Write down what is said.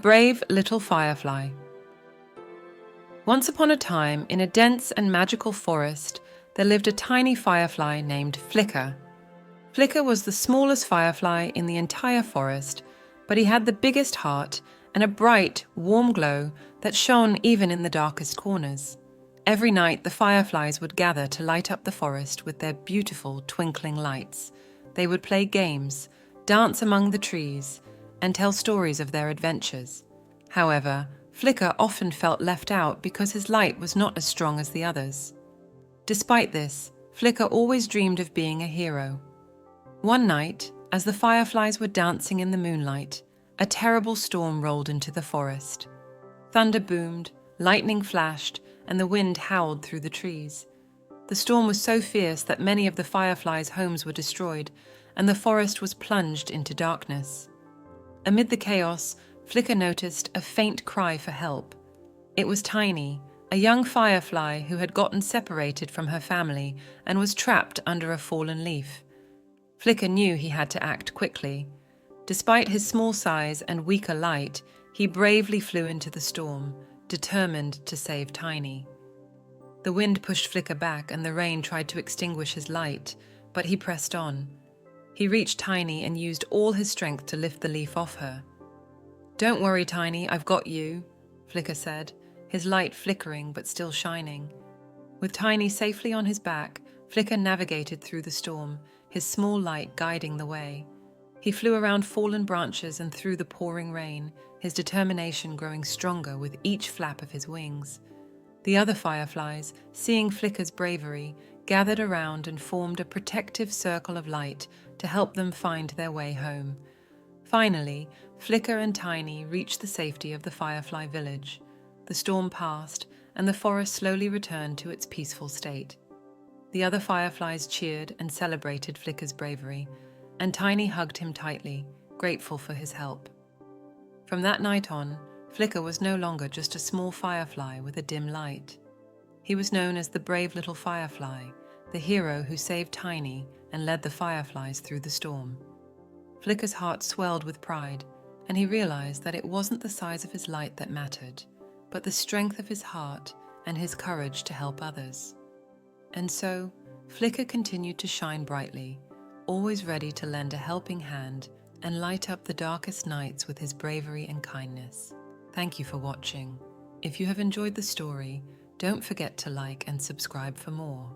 brave little firefly. Once upon a time, in a dense and magical forest, there lived a tiny firefly named Flicker. Flicker was the smallest firefly in the entire forest, but he had the biggest heart and a bright, warm glow that shone even in the darkest corners. Every night, the fireflies would gather to light up the forest with their beautiful, twinkling lights. They would play games, dance among the trees, and tell stories of their adventures. However, Flicker often felt left out because his light was not as strong as the others. Despite this, Flicker always dreamed of being a hero. One night, as the fireflies were dancing in the moonlight, a terrible storm rolled into the forest. Thunder boomed, lightning flashed, and the wind howled through the trees. The storm was so fierce that many of the fireflies' homes were destroyed, and the forest was plunged into darkness. Amid the chaos, Flicker noticed a faint cry for help. It was Tiny, a young firefly who had gotten separated from her family and was trapped under a fallen leaf. Flicker knew he had to act quickly. Despite his small size and weaker light, he bravely flew into the storm, determined to save Tiny. The wind pushed Flicker back and the rain tried to extinguish his light, but he pressed on. He reached Tiny and used all his strength to lift the leaf off her. "Don't worry, Tiny, I've got you," Flicker said, his light flickering but still shining. With Tiny safely on his back, Flicker navigated through the storm, his small light guiding the way. He flew around fallen branches and through the pouring rain, his determination growing stronger with each flap of his wings. The other fireflies, seeing Flicker's bravery, gathered around and formed a protective circle of light to help them find their way home. Finally, Flicker and Tiny reached the safety of the firefly village. The storm passed, and the forest slowly returned to its peaceful state. The other fireflies cheered and celebrated Flicker's bravery, and Tiny hugged him tightly, grateful for his help. From that night on, Flicker was no longer just a small firefly with a dim light. He was known as the brave little firefly, the hero who saved Tiny and led the fireflies through the storm. Flicker's heart swelled with pride, and he realized that it wasn't the size of his light that mattered, but the strength of his heart and his courage to help others. And so, Flicker continued to shine brightly, always ready to lend a helping hand and light up the darkest nights with his bravery and kindness. Thank you for watching. If you have enjoyed the story, don't forget to like and subscribe for more.